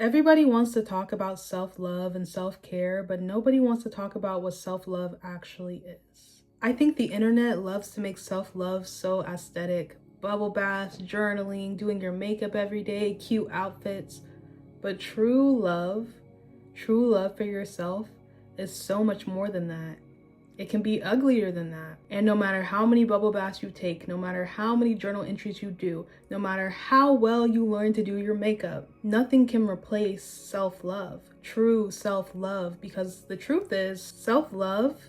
Everybody wants to talk about self-love and self-care, but nobody wants to talk about what self-love actually is. I think the internet loves to make self-love so aesthetic. Bubble baths, journaling, doing your makeup every day, cute outfits. But true love for yourself is so much more than that. It can be uglier than that. And no matter how many bubble baths you take, no matter how many journal entries you do, no matter how well you learn to do your makeup, nothing can replace self-love, true self-love, because the truth is, self-love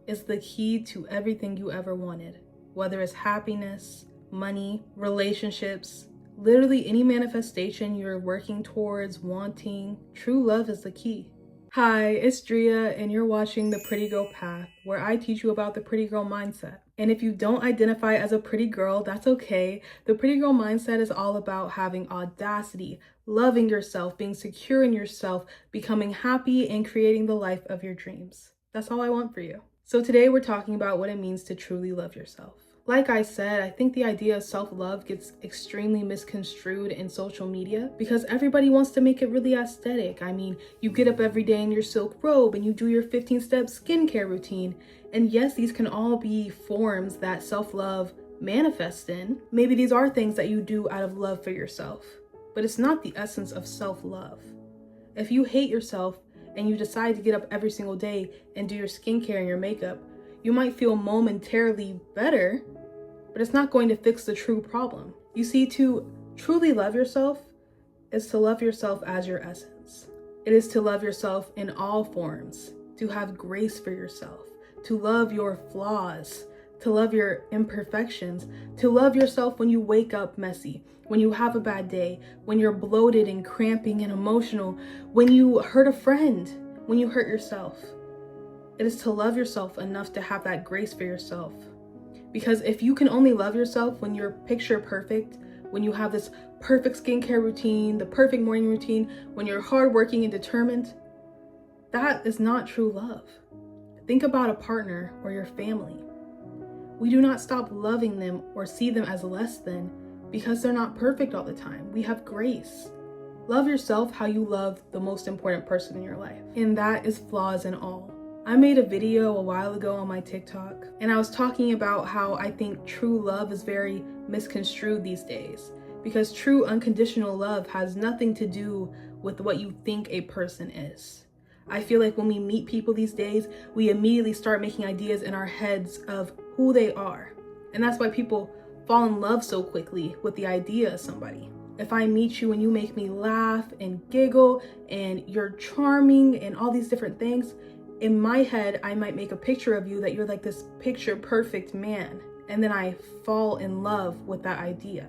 is the key to everything you ever wanted, whether it's happiness, money, relationships, literally any manifestation you're working towards, wanting. True love is the key. Hi, it's Drea, and you're watching The Pretty Girl Path, where I teach you about the pretty girl mindset. And if you don't identify as a pretty girl, that's okay. The pretty girl mindset is all about having audacity, loving yourself, being secure in yourself, becoming happy, and creating the life of your dreams. That's all I want for you. So today we're talking about what it means to truly love yourself. Like I said, I think the idea of self-love gets extremely misconstrued in social media because everybody wants to make it really aesthetic. I mean, you get up every day in your silk robe and you do your 15-step skincare routine. And yes, these can all be forms that self-love manifests in. Maybe these are things that you do out of love for yourself, but it's not the essence of self-love. If you hate yourself and you decide to get up every single day and do your skincare and your makeup, you might feel momentarily better, but it's not going to fix the true problem. You see, to truly love yourself is to love yourself as your essence. It is to love yourself in all forms, to have grace for yourself, to love your flaws, to love your imperfections, to love yourself when you wake up messy, when you have a bad day, when you're bloated and cramping and emotional, when you hurt a friend, when you hurt yourself. It is to love yourself enough to have that grace for yourself. Because if you can only love yourself when you're picture perfect, when you have this perfect skincare routine, the perfect morning routine, when you're hardworking and determined, that is not true love. Think about a partner or your family. We do not stop loving them or see them as less than because they're not perfect all the time. We have grace. Love yourself how you love the most important person in your life, and that is flaws and all. I made a video a while ago on my TikTok, and I was talking about how I think true love is very misconstrued these days, because true unconditional love has nothing to do with what you think a person is. I feel like when we meet people these days, we immediately start making ideas in our heads of who they are. And that's why people fall in love so quickly with the idea of somebody. If I meet you and you make me laugh and giggle and you're charming and all these different things, in my head, I might make a picture of you that you're like this picture perfect man. And then I fall in love with that idea.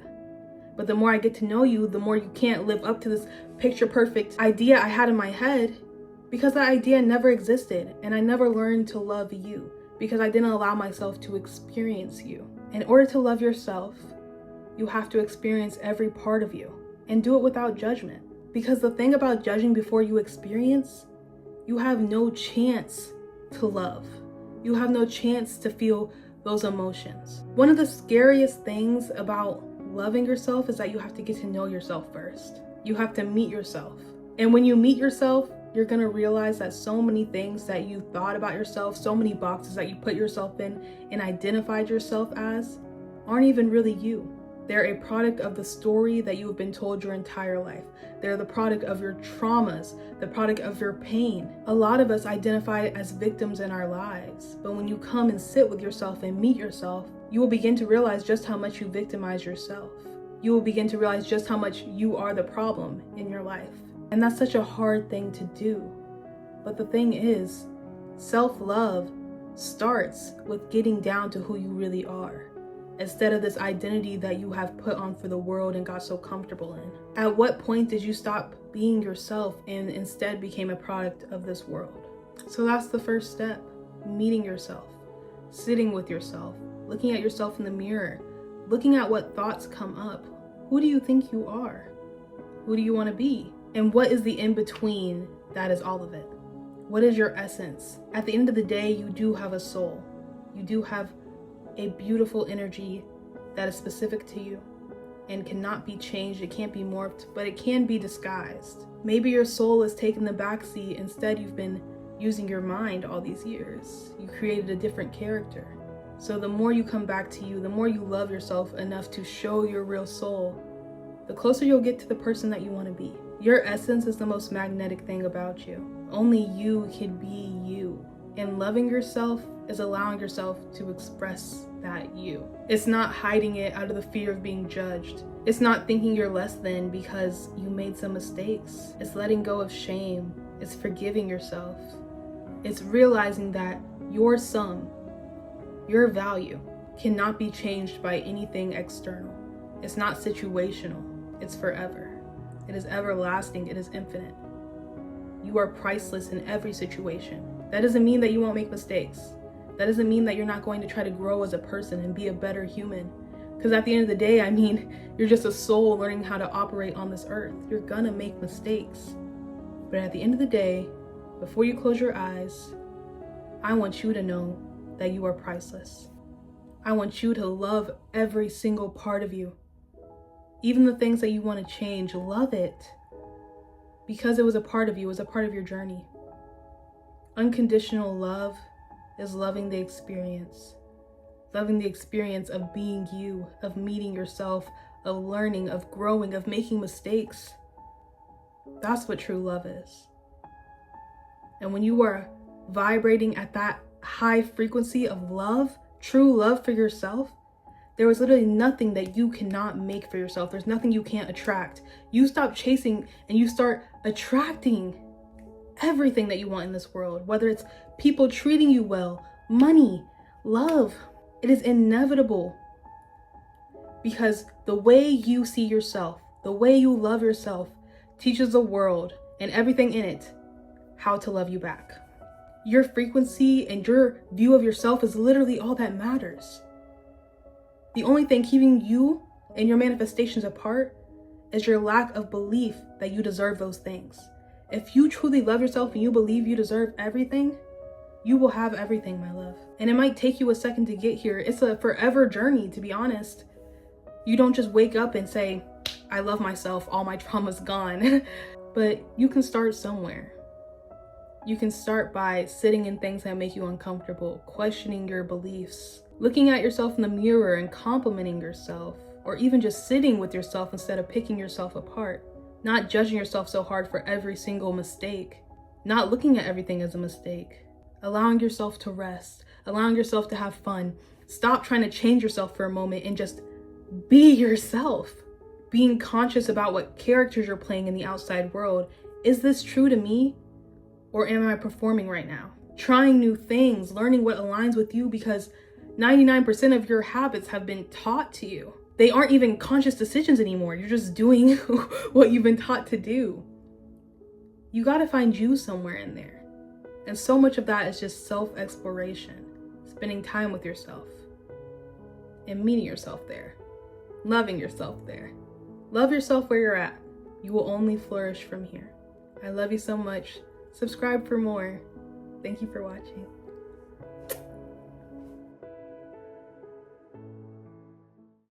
But the more I get to know you, the more you can't live up to this picture perfect idea I had in my head, because that idea never existed. And I never learned to love you because I didn't allow myself to experience you. In order to love yourself, you have to experience every part of you and do it without judgment. Because the thing about judging before you experience, you have no chance to love. You have no chance to feel those emotions. One of the scariest things about loving yourself is that you have to get to know yourself first. You have to meet yourself. And when you meet yourself, you're gonna realize that so many things that you thought about yourself, so many boxes that you put yourself in and identified yourself as, aren't even really you. They're a product of the story that you have been told your entire life. They're the product of your traumas, the product of your pain. A lot of us identify as victims in our lives, but when you come and sit with yourself and meet yourself, you will begin to realize just how much you victimize yourself. You will begin to realize just how much you are the problem in your life. And that's such a hard thing to do. But the thing is, self-love starts with getting down to who you really are, instead of this identity that you have put on for the world and got so comfortable in. At what point did you stop being yourself and instead became a product of this world? So that's the first step, meeting yourself, sitting with yourself, looking at yourself in the mirror, looking at what thoughts come up. Who do you think you are? Who do you want to be? And what is the in-between that is all of it? What is your essence? At the end of the day, you do have a soul. You do have a beautiful energy that is specific to you. and cannot be changed. It can't be morphed, but it can be disguised. Maybe your soul has taken the backseat. Instead, you've been using your mind all these years. You created a different character. So the more you come back to you, the more you love yourself enough to show your real soul, the closer you'll get to the person that you want to be. Your essence is the most magnetic thing about you. Only you can be you. And loving yourself is allowing yourself to express that you. It's not hiding it out of the fear of being judged. It's not thinking you're less than because you made some mistakes. It's letting go of shame. It's forgiving yourself. It's realizing that your sum, your value, cannot be changed by anything external. It's not situational. It's forever. It is everlasting. It is infinite. You are priceless in every situation. That doesn't mean that you won't make mistakes. That doesn't mean that you're not going to try to grow as a person and be a better human. Because at the end of the day, I mean, you're just a soul learning how to operate on this earth. You're gonna make mistakes. But at the end of the day, before you close your eyes, I want you to know that you are priceless. I want you to love every single part of you. Even the things that you want to change, love it. Because it was a part of you, it was a part of your journey. Unconditional love is loving the experience. Loving the experience of being you, of meeting yourself, of learning, of growing, of making mistakes. That's what true love is. And when you are vibrating at that high frequency of love, true love for yourself, there is literally nothing that you cannot make for yourself. There's nothing you can't attract. You stop chasing and you start attracting everything that you want in this world, whether it's people treating you well, money, love. It is inevitable because the way you see yourself, the way you love yourself, teaches the world and everything in it how to love you back. Your frequency and your view of yourself is literally all that matters. The only thing keeping you and your manifestations apart is your lack of belief that you deserve those things. If you truly love yourself and you believe you deserve everything, you will have everything, my love. And it might take you a second to get here. It's a forever journey, to be honest. You don't just wake up and say, I love myself, all my trauma's gone. But you can start somewhere. You can start by sitting in things that make you uncomfortable, questioning your beliefs, looking at yourself in the mirror and complimenting yourself, or even just sitting with yourself instead of picking yourself apart, not judging yourself so hard for every single mistake, not looking at everything as a mistake, allowing yourself to rest, allowing yourself to have fun. Stop trying to change yourself for a moment and just be yourself. Being conscious about what characters you're playing in the outside world. Is this true to me? Or am I performing right now? Trying new things, learning what aligns with you, because 99% of your habits have been taught to you. They aren't even conscious decisions anymore. You're just doing what you've been taught to do. You gotta find you somewhere in there. And so much of that is just self-exploration, spending time with yourself and meeting yourself there, loving yourself there. Love yourself where you're at. You will only flourish from here. I love you so much. Subscribe for more. Thank you for watching.